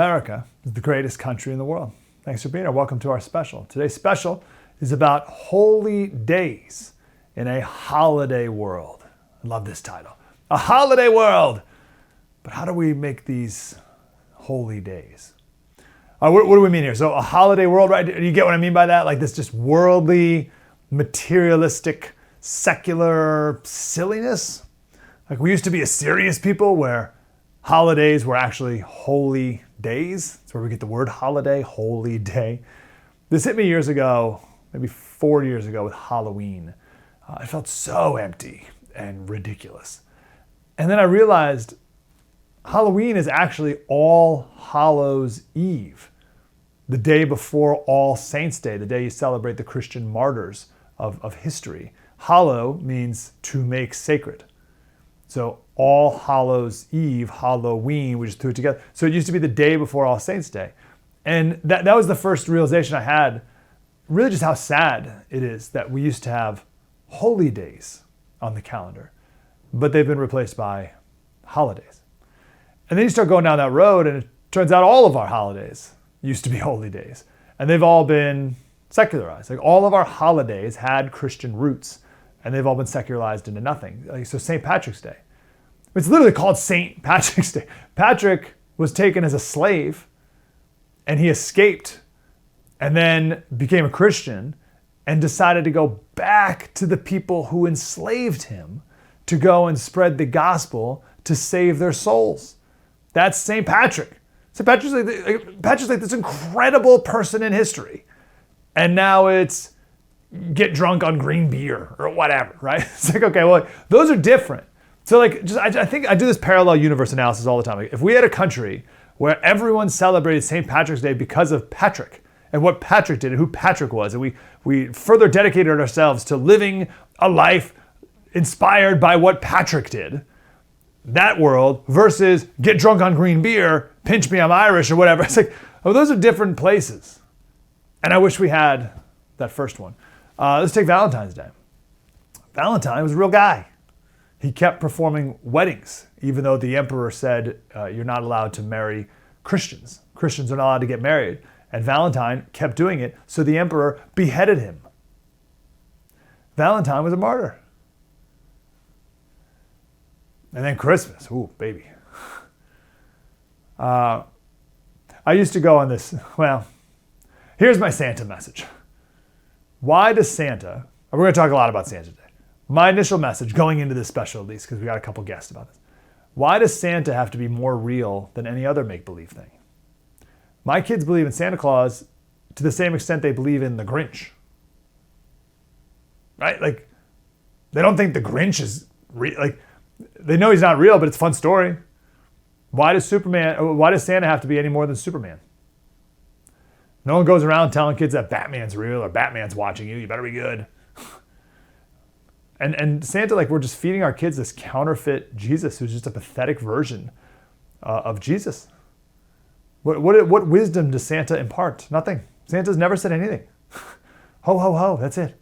America is the greatest country in the world. Thanks for being here. Welcome to our special. Today's special is about holy days in a holiday world. I love this title. A holiday world. But how do we make these holy days? What do we mean here? So a holiday world, right? Do you get what I mean by that? Like this just worldly, materialistic, secular silliness? Like we used to be a serious people where holidays were actually holy days. That's where we get the word holiday, holy day. This hit me years ago, maybe 4 years ago with Halloween. It felt so empty and ridiculous. And then I realized Halloween is actually All Hallows Eve, the day before All Saints Day, the day you celebrate the Christian martyrs of history. Hallow means to make sacred. So All Hallows Eve, Halloween, we just threw it together. So it used to be the day before All Saints Day. And that was the first realization I had, really just how sad it is that we used to have holy days on the calendar, but they've been replaced by holidays. And then you start going down that road and it turns out all of our holidays used to be holy days. And they've all been secularized. Like all of our holidays had Christian roots and they've all been secularized into nothing. Like, so St. Patrick's Day. It's literally called St. Patrick's Day. Patrick was taken as a slave and he escaped and then became a Christian and decided to go back to the people who enslaved him to go and spread the gospel to save their souls. That's St. Patrick. St. Patrick's like this incredible person in history. And now it's get drunk on green beer or whatever, right? It's like, okay, well, those are different. So like, I think I do this parallel universe analysis all the time. Like if we had a country where everyone celebrated St. Patrick's Day because of Patrick and what Patrick did and who Patrick was, and we further dedicated ourselves to living a life inspired by what Patrick did, that world versus get drunk on green beer, pinch me, I'm Irish or whatever. It's like, oh, those are different places. And I wish we had that first one. Let's take Valentine's Day. Valentine was a real guy. He kept performing weddings, even though the emperor said you're not allowed to marry Christians. Christians are not allowed to get married. And Valentine kept doing it, so the emperor beheaded him. Valentine was a martyr. And then Christmas, ooh, baby. I used to go on this, well, here's my Santa message. Why does Santa, we're going to talk a lot about Santa today. My initial message going into this special, at least, because we got a couple guests about this. Why does Santa have to be more real than any other make-believe thing? My kids believe in Santa Claus to the same extent they believe in the Grinch. Right? Like, they don't think the Grinch is real. Like, they know he's not real, but it's a fun story. Why does Santa have to be any more than Superman? No one goes around telling kids that Batman's real or Batman's watching you. You better be good. And Santa, like, we're just feeding our kids this counterfeit Jesus who's just a pathetic version of Jesus. What wisdom does Santa impart? Nothing. Santa's never said anything. Ho, ho, ho, that's it.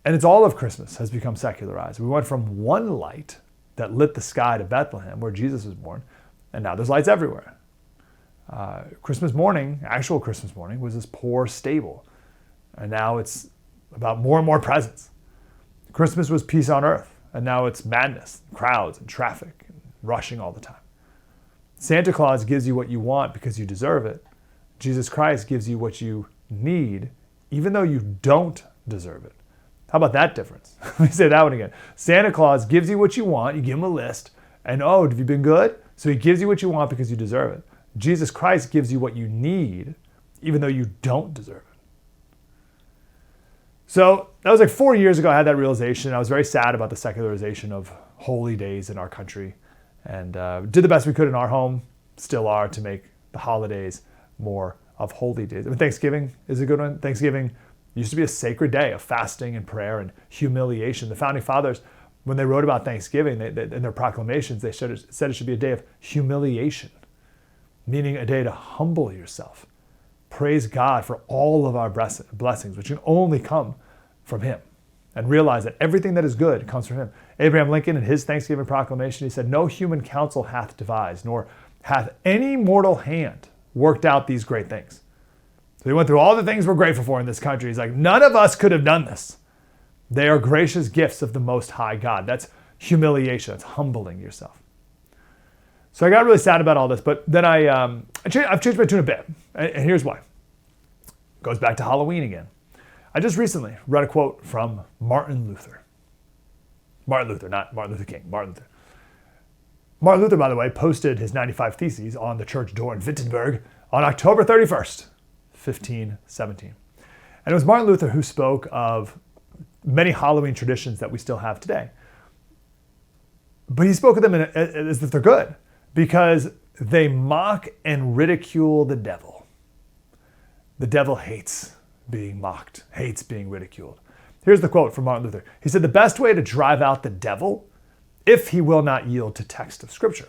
And it's all of Christmas has become secularized. We went from one light that lit the sky to Bethlehem, where Jesus was born, and now there's lights everywhere. Christmas morning, actual Christmas morning, was this poor stable. And now it's about more and more presents. Christmas was peace on earth, and now it's madness, crowds and traffic, and rushing all the time. Santa Claus gives you what you want because you deserve it. Jesus Christ gives you what you need, even though you don't deserve it. How about that difference? Let me say that one again. Santa Claus gives you what you want, you give him a list, and oh, have you been good? So he gives you what you want because you deserve it. Jesus Christ gives you what you need, even though you don't deserve it. So that was like 4 years ago I had that realization. I was very sad about the secularization of holy days in our country and did the best we could in our home, still are, to make the holidays more of holy days. I mean, Thanksgiving is a good one. Thanksgiving used to be a sacred day of fasting and prayer and humiliation. The founding fathers, when they wrote about Thanksgiving, in their proclamations, they said it should be a day of humiliation, meaning a day to humble yourself. Praise God for all of our blessings, which can only come from him. And realize that everything that is good comes from him. Abraham Lincoln, in his Thanksgiving proclamation, he said, "No human counsel hath devised, nor hath any mortal hand worked out these great things? So he went through all the things we're grateful for in this country. He's like, none of us could have done this. They are gracious gifts of the Most High God. That's humiliation. That's humbling yourself. So I got really sad about all this, but then I've changed my tune a bit. And here's why. It goes back to Halloween again. I just recently read a quote from Martin Luther. Martin Luther, not Martin Luther King, Martin Luther. Martin Luther, by the way, posted his 95 Theses on the church door in Wittenberg on October 31st, 1517. And it was Martin Luther who spoke of many Halloween traditions that we still have today. But he spoke of them as if they're good because they mock and ridicule the devil. The devil hates being mocked, hates being ridiculed. Here's the quote from Martin Luther. He said, the best way to drive out the devil, if he will not yield to text of Scripture,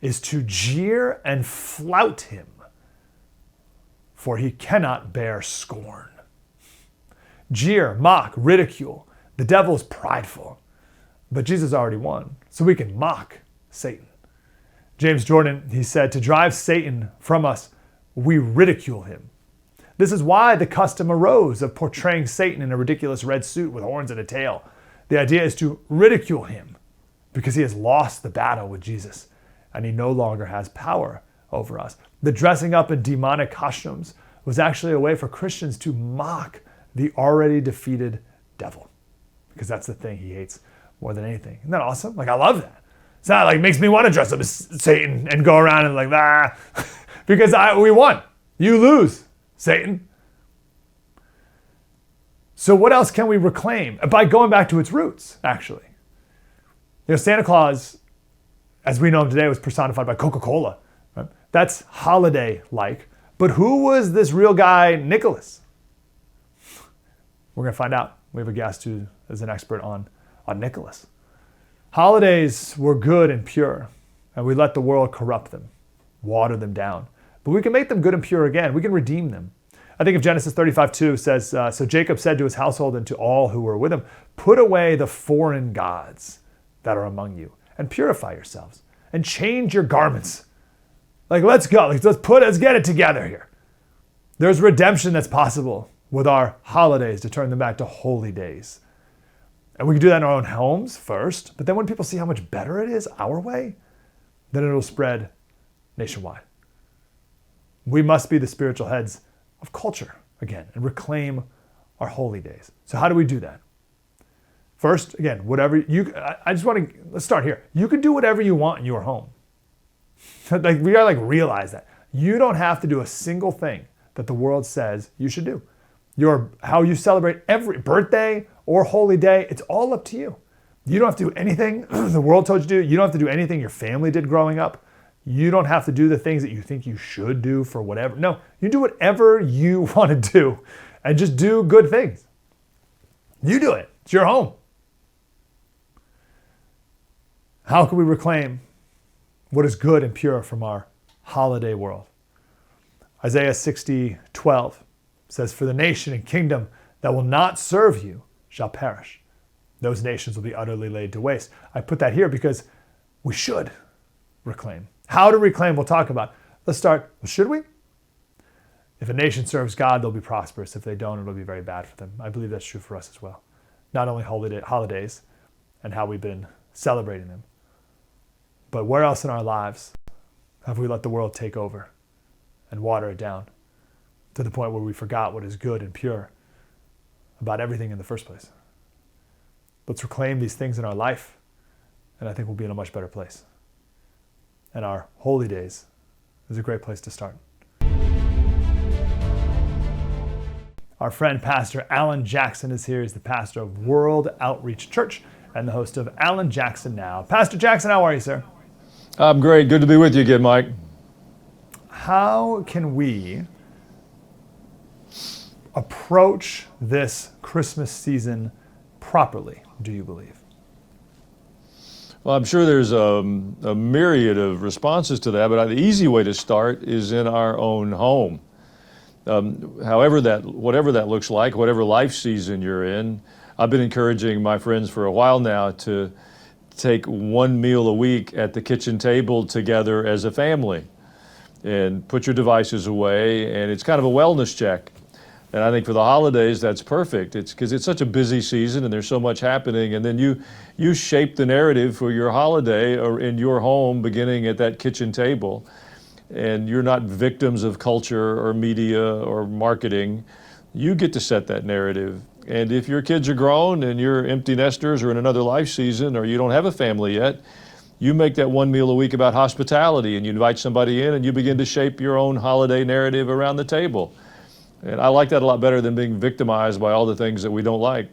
is to jeer and flout him, for he cannot bear scorn. Jeer, mock, ridicule. The devil's prideful, but Jesus already won, so we can mock Satan. James Jordan, he said, to drive Satan from us, we ridicule him. This is why the custom arose of portraying Satan in a ridiculous red suit with horns and a tail. The idea is to ridicule him because he has lost the battle with Jesus and he no longer has power over us. The dressing up in demonic costumes was actually a way for Christians to mock the already defeated devil because that's the thing he hates more than anything. Isn't that awesome? Like, I love that. It's not like makes me want to dress up as Satan and go around and like, because we won. You lose, Satan. So what else can we reclaim? By going back to its roots, actually. Santa Claus, as we know him today, was personified by Coca-Cola. Right? That's holiday-like. But who was this real guy, Nicholas? We're going to find out. We have a guest who is an expert on Nicholas. Holidays were good and pure, and we let the world corrupt them, water them down. But we can make them good and pure again. We can redeem them. I think of Genesis 35:2 says, so Jacob said to his household and to all who were with him, put away the foreign gods that are among you and purify yourselves and change your garments. Like, let's go. Let's get it together here. There's redemption that's possible with our holidays to turn them back to holy days. And we can do that in our own homes first, but then when people see how much better it is our way, then it'll spread nationwide. We must be the spiritual heads of culture again and reclaim our holy days. So how do we do that? First, again, let's start here. You can do whatever you want in your home. We gotta realize that. You don't have to do a single thing that the world says you should do. How you celebrate every birthday or holy day, it's all up to you. You don't have to do anything the world told you to do. You don't have to do anything your family did growing up. You don't have to do the things that you think you should do for whatever. No, you do whatever you want to do and just do good things. You do it. It's your home. How can we reclaim what is good and pure from our holiday world? Isaiah 60:12 says, for the nation and kingdom that will not serve you shall perish. Those nations will be utterly laid to waste. I put that here because we should reclaim. How to reclaim, we'll talk about. Let's start, should we? If a nation serves God, they'll be prosperous. If they don't, it'll be very bad for them. I believe that's true for us as well. Not only holidays and how we've been celebrating them, but where else in our lives have we let the world take over and water it down to the point where we forgot what is good and pure about everything in the first place? Let's reclaim these things in our life, and I think we'll be in a much better place. And our holy days is a great place to start. Our friend Pastor Alan Jackson is here. He's the pastor of World Outreach Church and the host of Alan Jackson Now. Pastor Jackson, how are you, sir? I'm great. Good to be with you again, Mike. How can we approach this Christmas season properly, do you believe? Well, I'm sure there's a myriad of responses to that, but the easy way to start is in our own home. Whatever that looks like, whatever life season you're in, I've been encouraging my friends for a while now to take one meal a week at the kitchen table together as a family. and put your devices away, and it's kind of a wellness check. And I think for the holidays, that's perfect. It's because it's such a busy season and there's so much happening. And then you shape the narrative for your holiday or in your home, beginning at that kitchen table. And you're not victims of culture or media or marketing. You get to set that narrative. And if your kids are grown and you're empty nesters or in another life season or you don't have a family yet, you make that one meal a week about hospitality and you invite somebody in and you begin to shape your own holiday narrative around the table. And I like that a lot better than being victimized by all the things that we don't like.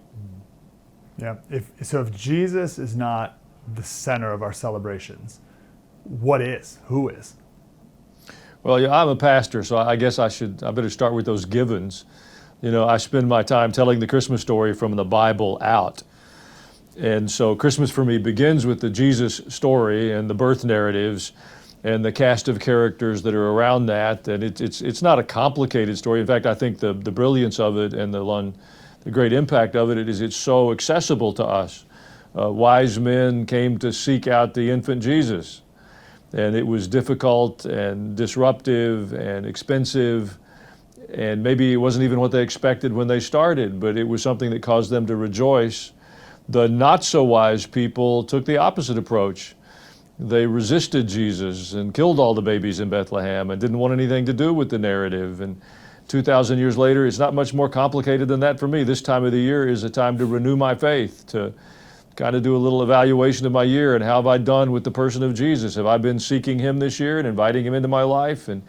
Yeah. If Jesus is not the center of our celebrations, what is? Who is? Well, yeah, I'm a pastor, so I guess I better start with those givens. You know, I spend my time telling the Christmas story from the Bible out. And so Christmas for me begins with the Jesus story and the birth narratives and the cast of characters that are around that. And it's not a complicated story. In fact, I think the brilliance of it and the great impact of it is it's so accessible to us. Wise men came to seek out the infant Jesus. And it was difficult and disruptive and expensive. And maybe it wasn't even what they expected when they started, but it was something that caused them to rejoice. The not so wise people took the opposite approach. They resisted Jesus and killed all the babies in Bethlehem and didn't want anything to do with the narrative. And 2,000 years later, it's not much more complicated than that for me. This time of the year is a time to renew my faith, to kind of do a little evaluation of my year and how have I done with the person of Jesus? Have I been seeking him this year and inviting him into my life? And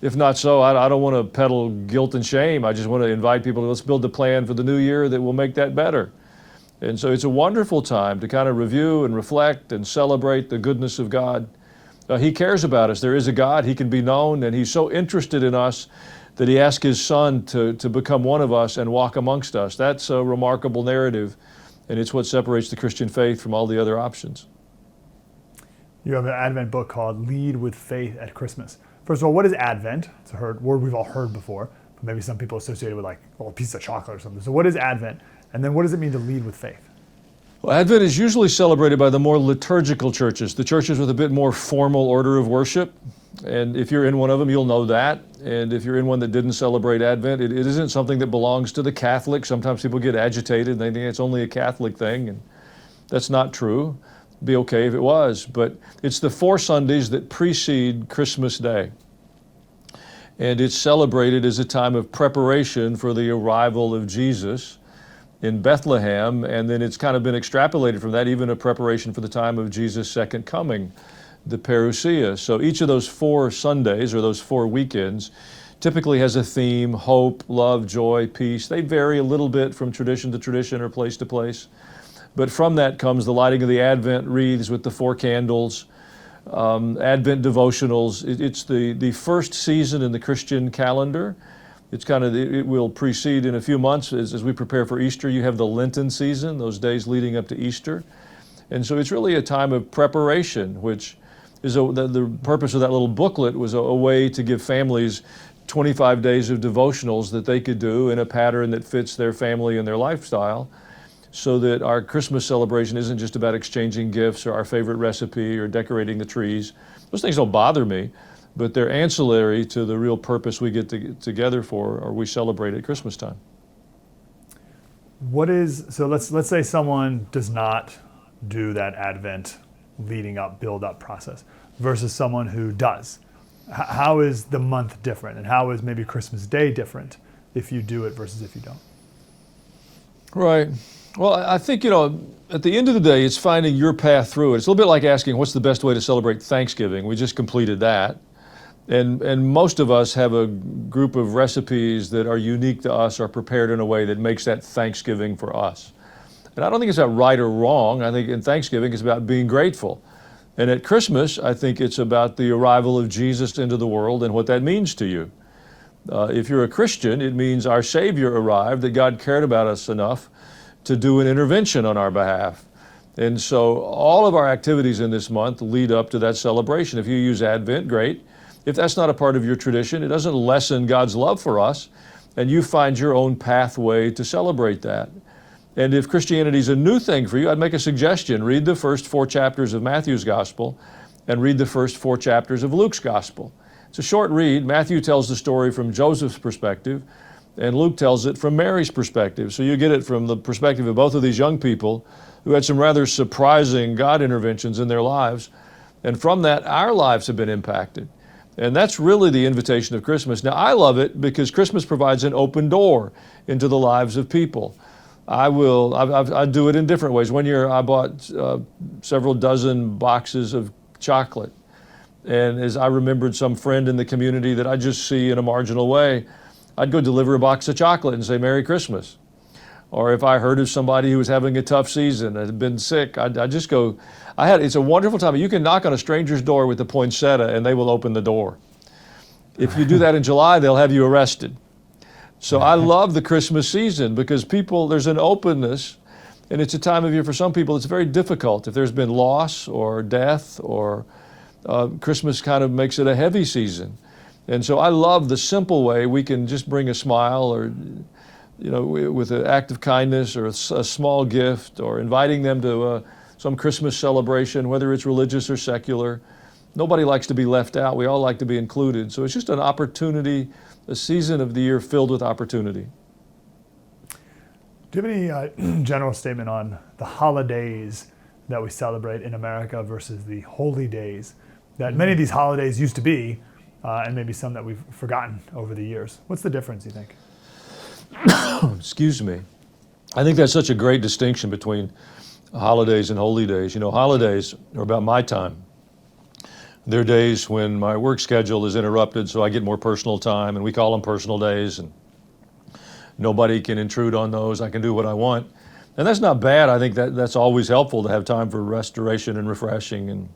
if not so, I don't want to peddle guilt and shame. I just want to invite people to let's build a plan for the new year that will make that better. And so it's a wonderful time to kind of review and reflect and celebrate the goodness of God. He cares about us. There is a God. He can be known, and he's so interested in us that he asked his son to become one of us and walk amongst us. That's a remarkable narrative, and it's what separates the Christian faith from all the other options. You have an Advent book called Lead with Faith at Christmas. First of all, what is Advent? It's a word we've all heard before, but maybe some people associate it with like a piece of chocolate or something. So what is Advent? And then what does it mean to lead with faith? Well, Advent is usually celebrated by the more liturgical churches, the churches with a bit more formal order of worship. And if you're in one of them, you'll know that. And if you're in one that didn't celebrate Advent, it isn't something that belongs to the Catholic. Sometimes people get agitated and they think it's only a Catholic thing, and that's not true. It'd be okay if it was, but it's the 4 Sundays that precede Christmas Day. And it's celebrated as a time of preparation for the arrival of Jesus in Bethlehem, and then it's kind of been extrapolated from that, even a preparation for the time of Jesus' second coming, the parousia. So each of those 4 Sundays, or those 4 weekends, typically has a theme: hope, love, joy, peace. They vary a little bit from tradition to tradition or place to place. But from that comes the lighting of the Advent wreaths with the 4 candles, Advent devotionals. It's the first season in the Christian calendar. It's it will precede in a few months as we prepare for Easter. You have the Lenten season, those days leading up to Easter. And so it's really a time of preparation, which is the purpose of that little booklet was a way to give families 25 days of devotionals that they could do in a pattern that fits their family and their lifestyle, so that our Christmas celebration isn't just about exchanging gifts or our favorite recipe or decorating the trees. Those things don't bother me, but they're ancillary to the real purpose we get together for, or we celebrate at Christmas time. So let's say someone does not do that Advent leading up, build up process versus someone who does. How is the month different, and how is maybe Christmas Day different if you do it versus if you don't? Right. Well, I think, at the end of the day, it's finding your path through it. It's a little bit like asking, what's the best way to celebrate Thanksgiving? We just completed that. And most of us have a group of recipes that are unique to us, or prepared in a way that makes that Thanksgiving for us. And I don't think it's about right or wrong. I think in Thanksgiving, it's about being grateful. And at Christmas, I think it's about the arrival of Jesus into the world and what that means to you. If you're a Christian, it means our Savior arrived, that God cared about us enough to do an intervention on our behalf. And so all of our activities in this month lead up to that celebration. If you use Advent, great. If that's not a part of your tradition, it doesn't lessen God's love for us, and you find your own pathway to celebrate that. And if Christianity is a new thing for you, I'd make a suggestion. Read the first 4 chapters of Matthew's Gospel and read the first 4 chapters of Luke's Gospel. It's a short read. Matthew tells the story from Joseph's perspective, and Luke tells it from Mary's perspective. So you get it from the perspective of both of these young people who had some rather surprising God interventions in their lives. And from that, our lives have been impacted. And that's really the invitation of Christmas. Now, I love it because Christmas provides an open door into the lives of people. I do it in different ways. One year I bought several dozen boxes of chocolate. And as I remembered some friend in the community that I just see in a marginal way, I'd go deliver a box of chocolate and say, Merry Christmas. Or if I heard of somebody who was having a tough season, had been sick, I'd just go. It's a wonderful time. You can knock on a stranger's door with the poinsettia and they will open the door. If you do that in July, they'll have you arrested. So I love the Christmas season because there's an openness, and it's a time of year for some people it's very difficult. If there's been loss or death or Christmas kind of makes it a heavy season. And so I love the simple way we can just bring a smile or, with an act of kindness or a small gift or inviting them to some Christmas celebration, whether it's religious or secular. Nobody likes to be left out. We all like to be included. So it's just an opportunity, a season of the year filled with opportunity. Do you have any general statement on the holidays that we celebrate in America versus the holy days that many of these holidays used to be, and maybe some that we've forgotten over the years? What's the difference, you think? Excuse me. I think that's such a great distinction between holidays and holy days. Holidays are about my time. There are days when my work schedule is interrupted, so I get more personal time, and we call them personal days, and nobody can intrude on those. I can do what I want. And that's not bad. I think that's always helpful to have time for restoration and refreshing.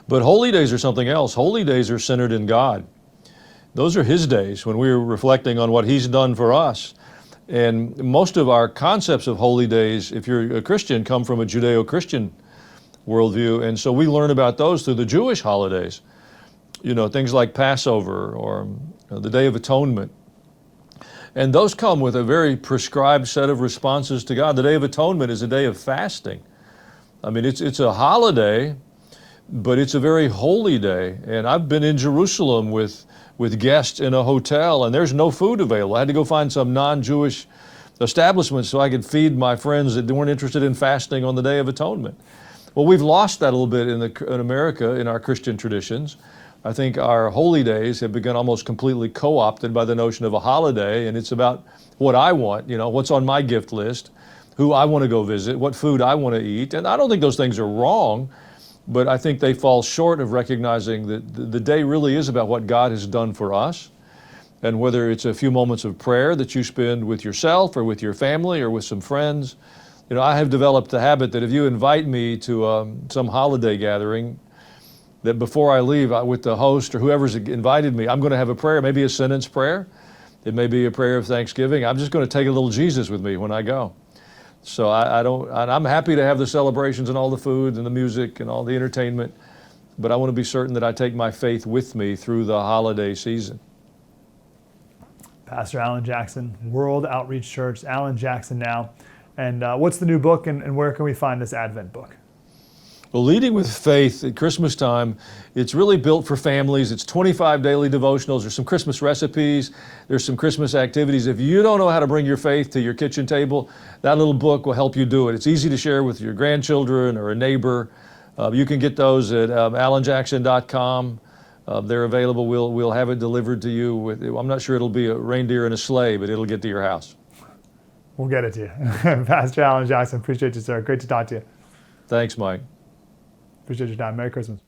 But holy days are something else. Holy days are centered in God. Those are His days when we're reflecting on what He's done for us. And most of our concepts of holy days, if you're a Christian, come from a Judeo-Christian worldview. And so we learn about those through the Jewish holidays. Things like Passover or the Day of Atonement. And those come with a very prescribed set of responses to God. The Day of Atonement is a day of fasting. I mean, it's a holiday, but it's a very holy day. And I've been in Jerusalem with guests in a hotel, and there's no food available. I had to go find some non-Jewish establishment so I could feed my friends that weren't interested in fasting on the Day of Atonement. Well, we've lost that a little bit in America in our Christian traditions. I think our holy days have become almost completely co-opted by the notion of a holiday, and it's about what I want, what's on my gift list, who I want to go visit, what food I want to eat. And I don't think those things are wrong, but I think they fall short of recognizing that the day really is about what God has done for us. And whether it's a few moments of prayer that you spend with yourself or with your family or with some friends, I have developed the habit that if you invite me to some holiday gathering, that before I leave with the host or whoever's invited me, I'm going to have a prayer, maybe a sentence prayer. It may be a prayer of thanksgiving. I'm just going to take a little Jesus with me when I go. So I'm happy to have the celebrations and all the food and the music and all the entertainment, but I want to be certain that I take my faith with me through the holiday season. Pastor Alan Jackson, World Outreach Church, Alan Jackson now. And what's the new book, and where can we find this Advent book? Well, Leading with Faith at Christmas time, it's really built for families. It's 25 daily devotionals. There's some Christmas recipes. There's some Christmas activities. If you don't know how to bring your faith to your kitchen table, that little book will help you do it. It's easy to share with your grandchildren or a neighbor. You can get those at alanjackson.com. They're available. We'll have it delivered to you. I'm not sure it'll be a reindeer in a sleigh, but it'll get to your house. We'll get it to you. Pastor Alan Jackson, appreciate you, sir. Great to talk to you. Thanks, Mike. Appreciate your time. Merry Christmas.